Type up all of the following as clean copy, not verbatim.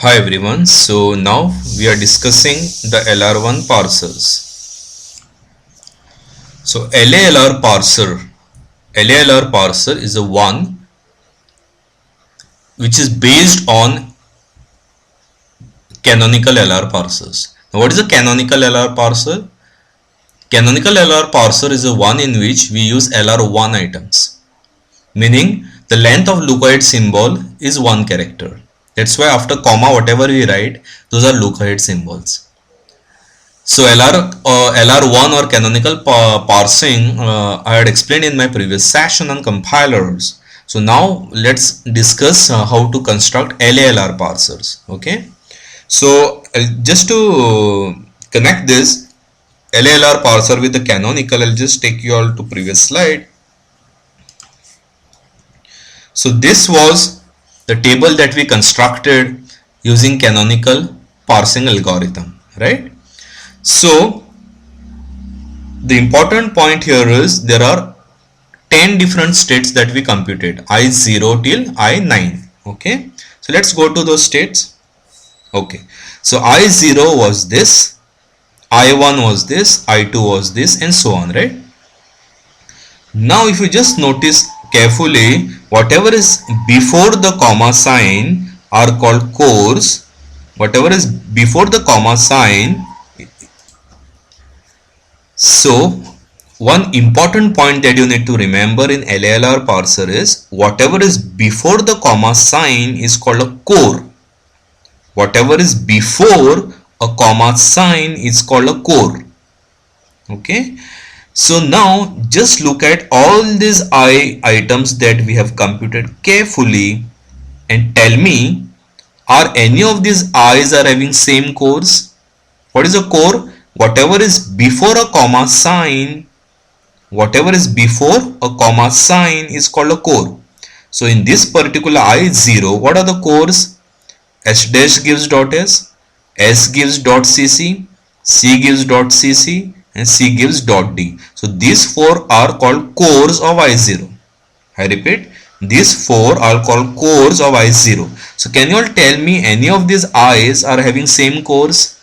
Hi everyone, so now we are discussing the LR1 parsers. So LALR parser is a one which is based on canonical LR parsers. Now what is a canonical LR parser? Canonical LR parser is a one in which we use LR1 items, meaning the length of leukoid symbol is one character. That's why after comma whatever we write, those are leukoid symbols. So LR1 or canonical parsing I had explained in my previous session on compilers. So now let's discuss how to construct LALR parsers. Okay. So just to connect this LALR parser with the canonical, I'll just take you all to previous slide. So this was the table that we constructed using canonical parsing algorithm, right? So the important point here is there are 10 different states that we computed, I0 till I9. Okay, so let's go to those states. Okay, so I0 was this, I1 was this, I2 was this, and so on, right? Now if you just notice carefully, whatever is before the comma sign are called cores. Whatever is before the comma sign, so one important point that you need to remember in LALR parser is whatever is before the comma sign is called a core. Whatever is before a comma sign is called a core. Okay. So now just look at all these I items that we have computed carefully and tell me, are any of these I's are having same cores? What is a core? Whatever is before a comma sign, whatever is before a comma sign is called a core. So in this particular I0, what are the cores? S dash gives dot S gives dot cc, C gives dot cc, and C gives dot D. So these four are called cores of I0. I repeat, these four are called cores of I0. So can you all tell me any of these I's are having same cores?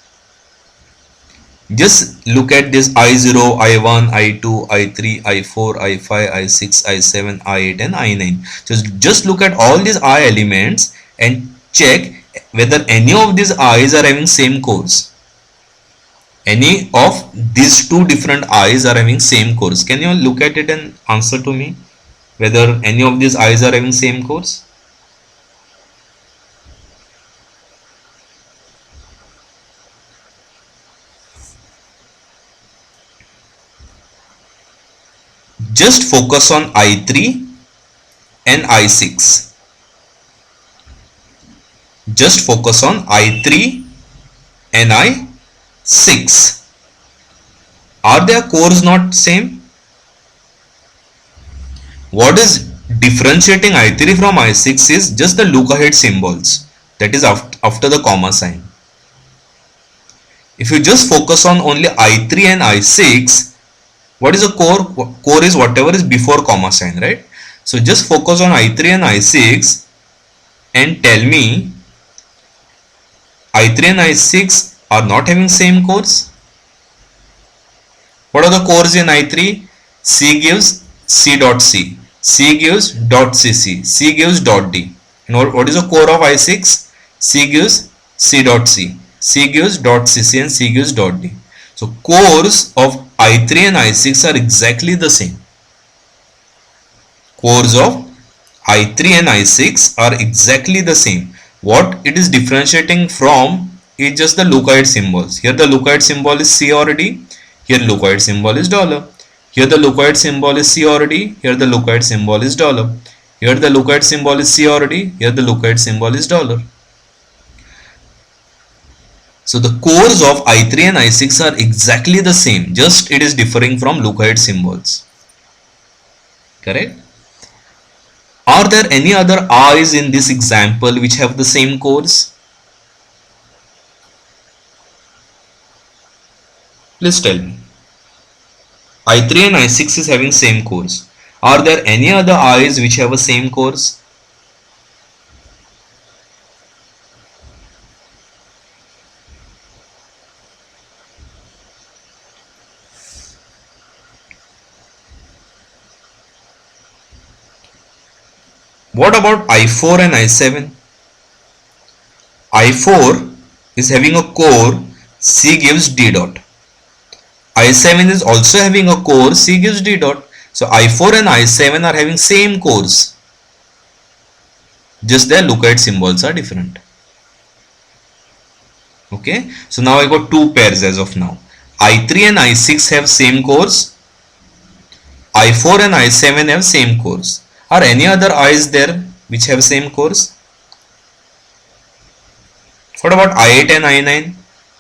Just look at this I0, I1, I2, I3, I4, I5, I6, I7, I8 and I9. Just look at all these I elements and check whether any of these I's are having same cores. Any of these two different I's are having same cores. Can you look at it and answer to me whether any of these I's are having same cores? Just focus on I3 and I6. Just focus on I3 and I6. Are their cores not same? What is differentiating I3 from I6 is just the leukoid symbols, that is after the comma sign. If you just focus on only I3 and I6, what is a core? Core is whatever is before comma sign, right? So just focus on I3 and I6 and tell me I3 and I6 are not having same cores. What are the cores in I3? C gives C dot C, C gives dot CC, C gives dot D. And what is the core of I6? C gives C dot C, C gives dot CC and C gives dot D. So cores of I3 and I6 are exactly the same. Cores of I3 and I6 are exactly the same. What it is differentiating from is just the leukoid symbols. Here the leukoid symbol is C or D. Here leukoid symbol is dollar. Here the leukoid symbol is C or D. Here the leukoid symbol is dollar. Here the leukoid symbol is C or D. Here the leukoid symbol is dollar. So the cores of I3 and I6 are exactly the same, just it is differing from leukoid symbols. Correct? Are there any other I's in this example which have the same cores? Please tell me. I3 and I6 is having same cores. Are there any other I's which have a same cores? What about I4 and I7? I4 is having a core, C gives D dot. I7 is also having a core, C gives D dot. So I4 and I7 are having same cores, just their lookalike symbols are different. Okay, so now I got two pairs as of now. I3 and I6 have same cores, I4 and I7 have same cores. Are any other I's there which have same cores? What about I8 and I9?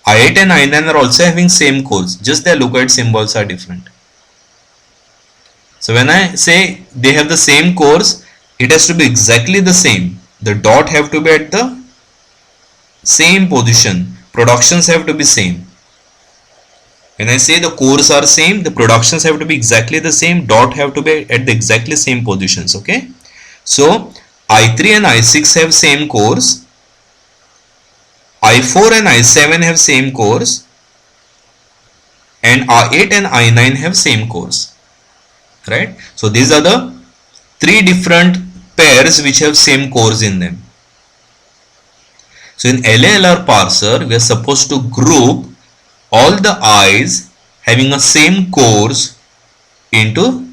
I8 and I9 are also having same cores, just their lookalike symbols are different. So when I say they have the same cores, it has to be exactly the same. The dot have to be at the same position. Productions have to be same. When I say the cores are same, the productions have to be exactly the same. Dot have to be at the exactly same positions. Okay. So I3 and I6 have same cores. I4 and I7 have same cores. And I8 and I9 have same cores. Right. So these are the three different pairs which have same cores in them. So in LALR parser, we are supposed to group all the I's having a same cores into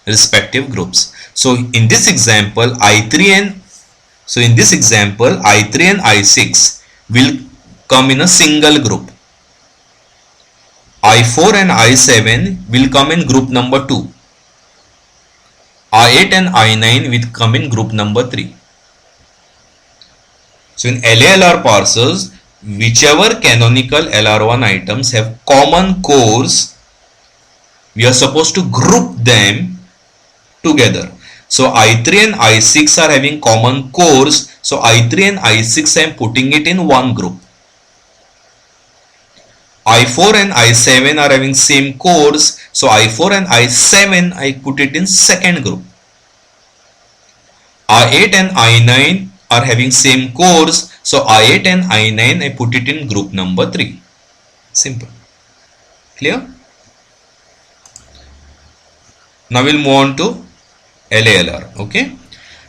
respective groups. So in this example, I3 and I6 will come in a single group. I4 and I7 will come in group number 2. I8 and I9 will come in group number 3. So in LALR parsers, whichever canonical LR1 items have common cores, we are supposed to group them together. So I3 and I6 are having common cores. So I3 and I6 I am putting it in one group. I4 and I7 are having same cores. So I4 and I7 I put it in second group. I8 and I9 are having same cores. So I8 and I9 I put it in group number 3. Simple. Clear? Now we'll move on to LALR. Okay.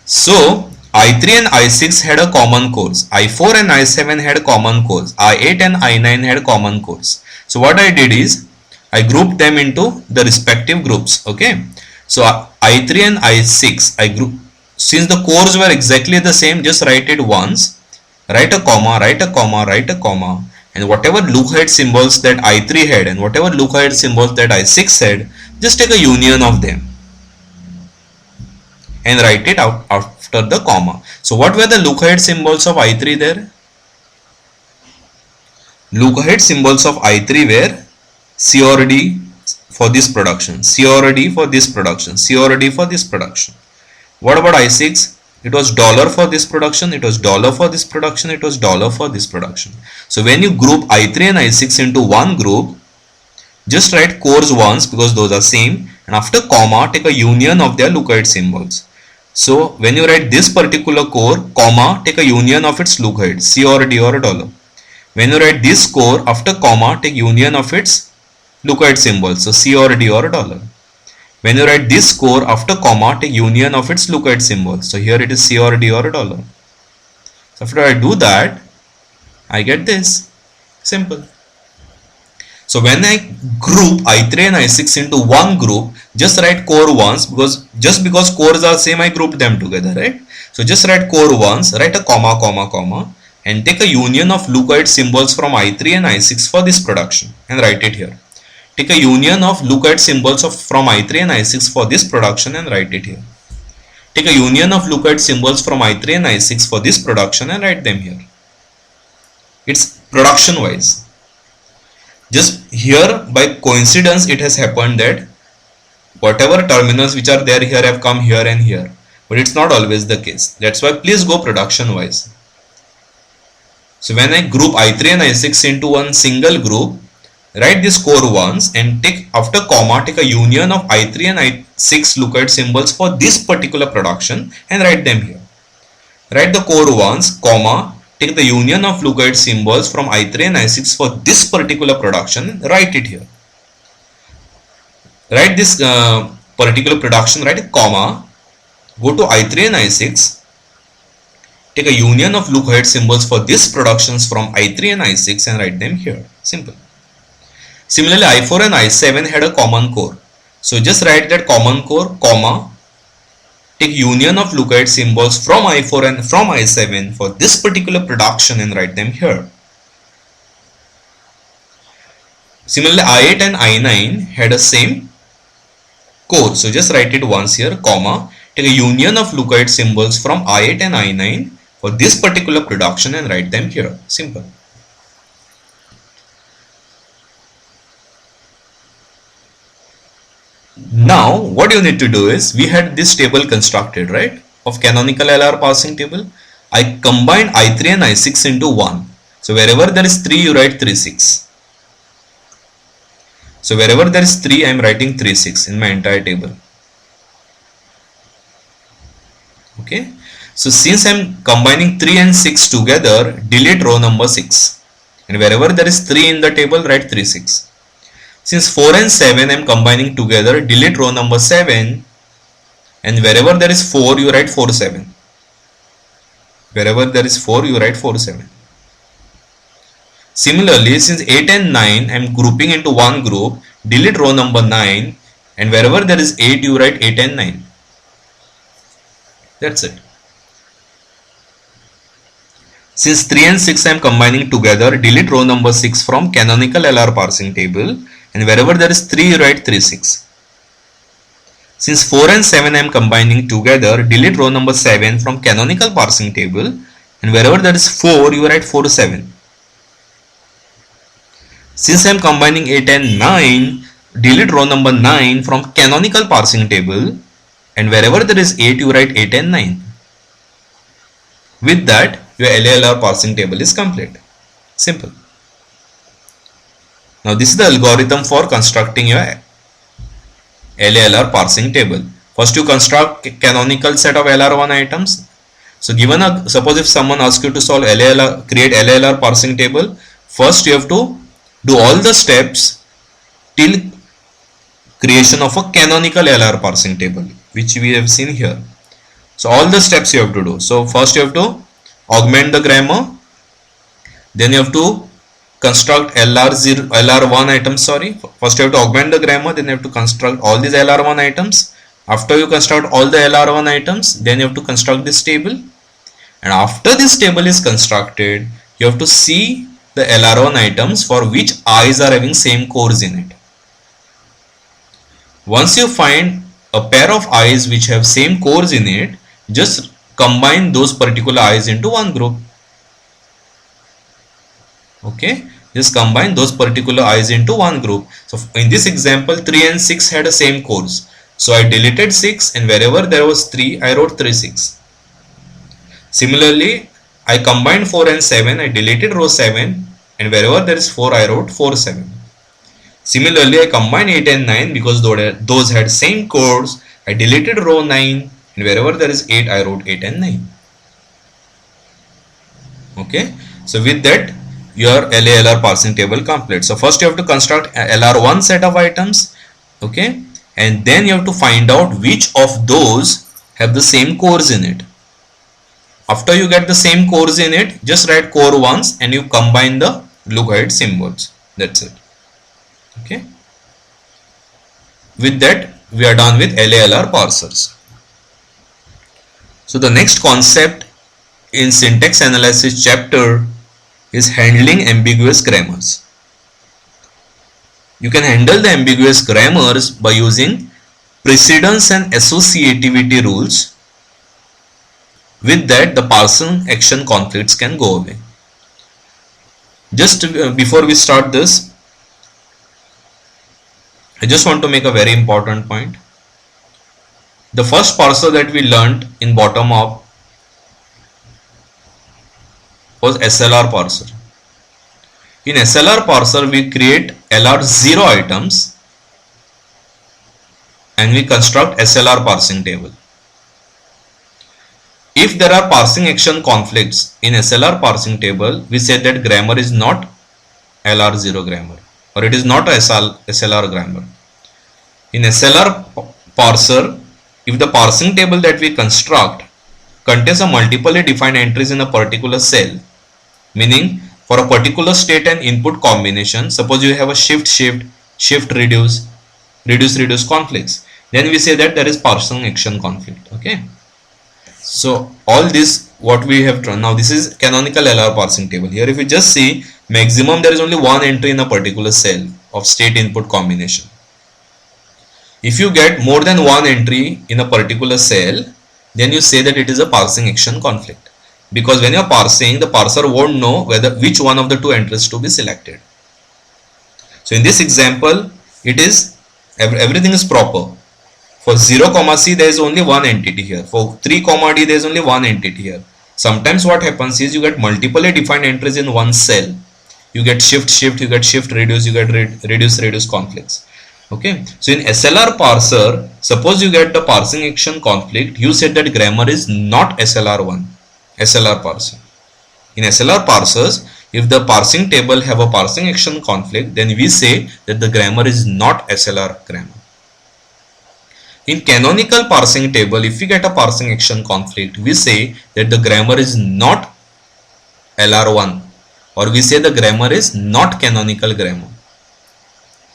So I3 and I6 had a common cores. I4 and I7 had common cores. I8 and I9 had common cores. So what I did is I grouped them into the respective groups. Okay. So I3 and I6 I group. Since the cores were exactly the same, just write it once. Write a comma, write a comma, write a comma. And whatever lookalike symbols that I3 had and whatever lookalike symbols that I6 had, just take a union of them and write it out after the comma. So what were the lookalike symbols of I3 there? Lookalike symbols of I3 were C or D for this production, C or D for this production, C or D for this production. What about I6? It was dollar for this production, it was dollar for this production, it was dollar for this production. So when you group I3 and I6 into one group, just write cores once because those are same, and after comma take a union of their lookalike symbols. So when you write this particular core, comma, take a union of its lookalike, C or D or dollar. When you write this core, after comma take union of its lookalike symbols, so C or D or dollar. When you write this core, after comma take union of its lookalike symbols, so here it is C or D or dollar. So after I do that, I get this. Simple. So when I group I3 and I6 into one group, just write core once because just because cores are same, I group them together, right? So just write core once, write a comma, comma, comma, and take a union of lookalike symbols from I3 and I6 for this production and write it here. Take a union of lookalike symbols from I3 and I6 for this production and write it here. Take a union of lookalike symbols from I3 and I6 for this production and write them here. It's production wise. Just here by coincidence it has happened that whatever terminals which are there here have come here and here, but it's not always the case. That's why please go production wise. So when I group I3 and I6 into one single group, write this core once and take after comma take a union of I3 and I6 lookalike symbols for this particular production and write them here. Write the core once, comma, take the union of lookalike symbols from I3 and I6 for this particular production, write it here. Write this particular production, write a comma, Go to I3 and I6. Take a union of lookup symbols for these productions from I3 and I6 and write them here. Simple. Similarly, I4 and I7 had a common core. So just write that common core, comma, take union of lookup symbols from I4 and from I7 for this particular production and write them here. Similarly, I8 and I9 had a same core. So just write it once here, comma, take a union of lookup symbols from I8 and I9 for this particular production and write them here. Simple. Now what you need to do is, we had this table constructed, right, of canonical LR parsing table. I combined I3 and I6 into 1. So wherever there is 3, you write 3 6. So wherever there is 3, I am writing 3 6 in my entire table. Okay. So since I am combining 3 and 6 together, delete row number 6. And wherever there is 3 in the table, write 3 6. Since 4 and 7 I am combining together, delete row number 7. And wherever there is 4, you write 4 7. Wherever there is 4, you write 4 7. Similarly, since 8 and 9 I am grouping into one group, delete row number 9. And wherever there is 8, you write 8 and 9. That's it. Since 3 and 6 I am combining together, delete row number 6 from canonical LR parsing table, and wherever there is 3, you write 3 6. Since 4 and 7 I am combining together, delete row number 7 from canonical parsing table, and wherever there is 4, you write 4 7. Since I am combining 8 and 9, delete row number 9 from canonical parsing table, and wherever there is 8, you write 8 and 9. With that, your LALR parsing table is complete. Simple. Now this is the algorithm for constructing your LALR parsing table. First you construct canonical set of LR1 items. So given a, suppose if someone asks you to solve LALR, create LALR parsing table, first you have to do all the steps till creation of a canonical LR parsing table, which we have seen here. So all the steps you have to do. So first you have to augment the grammar, then you have to construct LR1 items, first you have to augment the grammar, then you have to construct all these LR1 items. After you construct all the LR1 items, then you have to construct this table, and after this table is constructed, you have to see the LR1 items for which i's are having same cores in it. Once you find a pair of i's which have same cores in it, just combine those particular i's into one group. Okay, just combine those particular i's into one group. So in this example, 3 and 6 had the same cores. So I deleted 6, and wherever there was 3, I wrote 3 6. Similarly, I combined 4 and 7, I deleted row 7, and wherever there is 4, I wrote 4 7. Similarly, I combined 8 and 9 because those had same cores. I deleted row 9, and wherever there is 8, I wrote 8 and 9. Okay, so with that, your LALR parsing table complete. So first you have to construct LR1 set of items, okay, and then you have to find out which of those have the same cores in it. After you get the same cores in it, just write core once and you combine the lookup symbols. That's it. Okay. With that, we are done with LALR parsers. So the next concept in syntax analysis chapter is handling ambiguous grammars. You can handle the ambiguous grammars by using precedence and associativity rules. With that, the parsing action conflicts can go away. Just before we start this, I just want to make a very important point. The first parser that we learned in bottom up was SLR parser. In SLR parser, we create LR0 items and we construct SLR parsing table. If there are parsing action conflicts in SLR parsing table, we say that grammar is not LR0 grammar, or it is not a SLR grammar. In SLR parser, if the parsing table that we construct contains a multiply defined entries in a particular cell, meaning for a particular state and input combination, suppose you have a shift shift, shift reduce, reduce reduce conflicts, then we say that there is parsing action conflict. Okay, so all this what we have done now, this is canonical LR parsing table. Here if you just see, maximum there is only one entry in a particular cell of state input combination. If you get more than one entry in a particular cell, then you say that it is a parsing action conflict, because when you are parsing, the parser won't know whether which one of the two entries to be selected. So in this example, it is everything is proper. For 0, C there is only one entity here. For 3, D there is only one entity here. Sometimes what happens is you get multiply defined entries in one cell. You get shift shift, you get shift reduce, you get reduce reduce conflicts. Okay, so in SLR parser, suppose you get the parsing action conflict, you said that grammar is not SLR1, SLR parser. In SLR parsers, if the parsing table have a parsing action conflict, then we say that the grammar is not SLR grammar. In canonical parsing table, if we get a parsing action conflict, we say that the grammar is not LR1, or we say the grammar is not canonical grammar.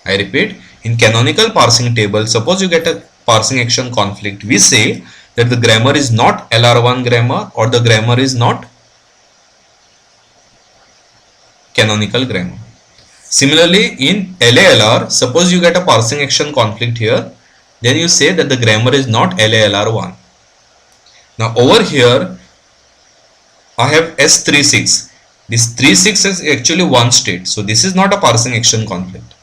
I repeat, in canonical parsing table, suppose you get a parsing action conflict, we say that the grammar is not LR1 grammar, or the grammar is not canonical grammar. Similarly, in LALR, suppose you get a parsing action conflict here, then you say that the grammar is not LALR1. Now over here, I have S36. This 36 is actually one state, so this is not a parsing action conflict.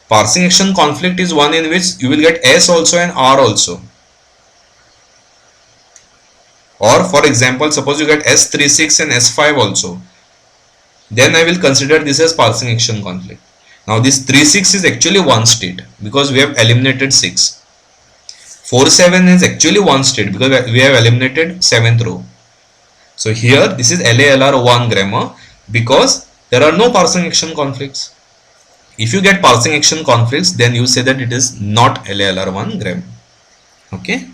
Parsing action conflict is one in which you will get S also and R also. Or for example, suppose you get S36 and S5 also. Then I will consider this as parsing action conflict. Now this 36 is actually one state because we have eliminated 6. 47 is actually one state because we have eliminated 7th row. So here this is LALR1 grammar because there are no parsing action conflicts. If you get parsing action conflicts, then you say that it is not LALR1 grammar. Okay,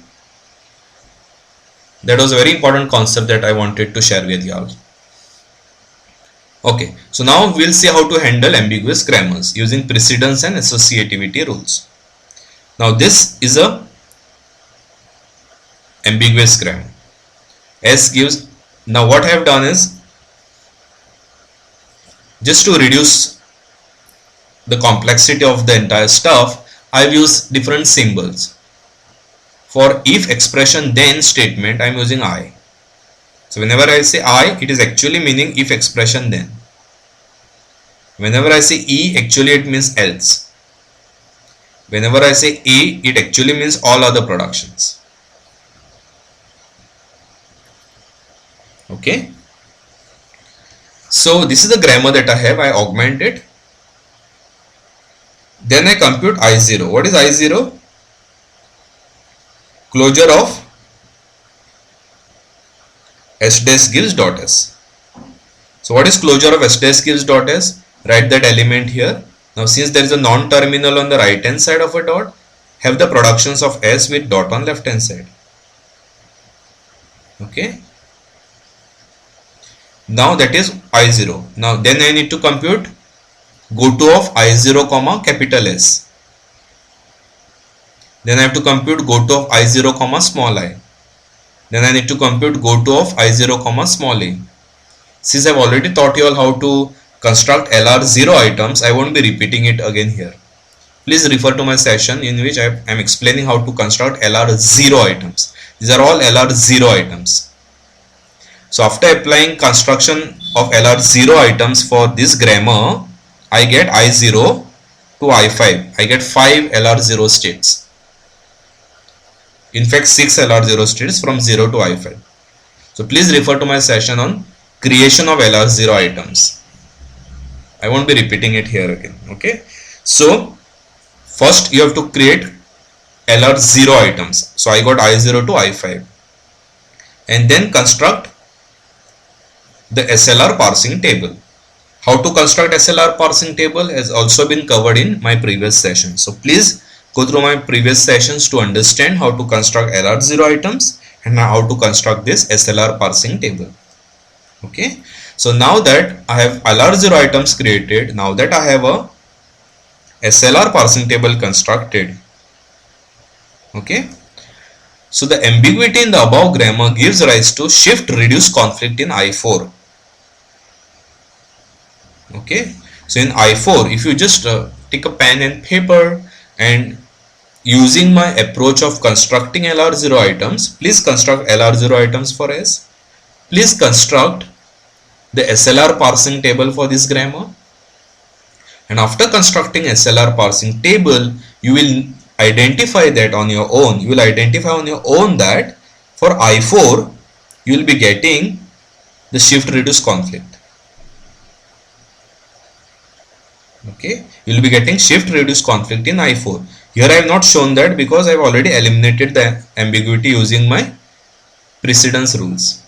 that was a very important concept that I wanted to share with you all. Okay, so now we'll see how to handle ambiguous grammars using precedence and associativity rules. Now this is a ambiguous grammar. S gives, now what I have done is, just to reduce the complexity of the entire stuff, I've used different symbols. For if expression then statement, I'm using I. So whenever I say I, it is actually meaning if expression then. Whenever I say E, actually it means else. Whenever I say A, it actually means all other productions. Okay. So this is the grammar that I have. I augment it. Then I compute I0. What is I0? Closure of S dash gives dot S. So what is closure of S dash gives dot S? Write that element here. Now since there is a non-terminal on the right hand side of a dot, have the productions of S with dot on left hand side. Okay. Now that is I0. Now then I need to compute goto of I0 comma capital S. Then I have to compute goto of I0 comma small I. Then I need to compute goto of I0 comma small a. Since I have already taught you all how to construct LR0 items, I won't be repeating it again here. Please refer to my session in which I am explaining how to construct LR0 items. These are all LR0 items. So after applying construction of LR0 items for this grammar, I get I0 to I5. I get 5 LR0 states. In fact, 6 LR0 states from 0 to I5. So please refer to my session on creation of LR0 items. I won't be repeating it here again. Okay. So first you have to create LR0 items. So I got I0 to I5. And then construct the SLR parsing table. How to construct SLR parsing table has also been covered in my previous session. So please go through my previous sessions to understand how to construct LR0 items and how to construct this SLR parsing table. Okay, so now that I have LR0 items created, now that I have a SLR parsing table constructed, okay, so the ambiguity in the above grammar gives rise to shift reduce conflict in I4. Okay, so in I4, if you just take a pen and paper and using my approach of constructing LR0 items, please construct LR0 items for S. Please construct the SLR parsing table for this grammar. And after constructing SLR parsing table, you will identify that on your own. You will identify on your own that for I4, you will be getting the shift reduce conflict. Okay, you will be getting shift reduce conflict in I4. Here I have not shown that because I have already eliminated the ambiguity using my precedence rules.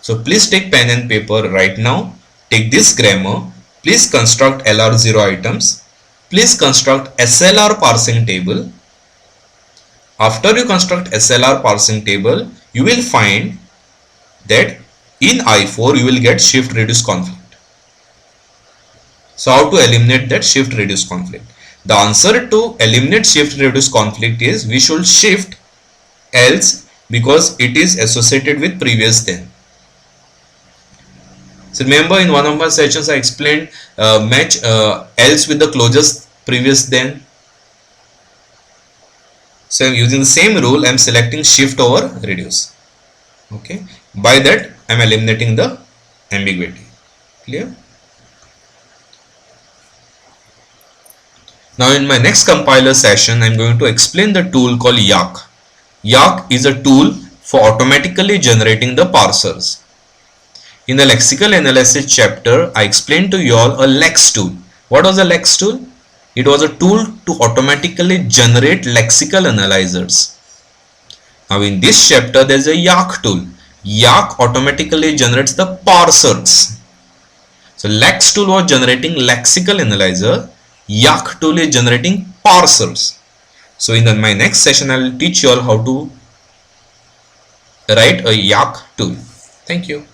So please take pen and paper right now. Take this grammar. Please construct LR0 items. Please construct SLR parsing table. After you construct SLR parsing table, you will find that in I4 you will get shift reduce conflict. So how to eliminate that shift reduce conflict? The answer to eliminate shift reduce conflict is we should shift else because it is associated with previous then. So remember in one of my sessions I explained match else with the closest previous then. So I'm using the same rule, I'm selecting shift over reduce. Okay, by that I'm eliminating the ambiguity. Clear? Now in my next compiler session, I'm going to explain the tool called Yacc. Yacc is a tool for automatically generating the parsers. In the lexical analysis chapter, I explained to you all a lex tool. What was a lex tool? It was a tool to automatically generate lexical analyzers. Now in this chapter, there is a Yacc tool. Yacc automatically generates the parsers. So lex tool was generating lexical analyzer. Yacc tool is generating parsers. So in my next session, I will teach you all how to write a Yacc tool. Thank you.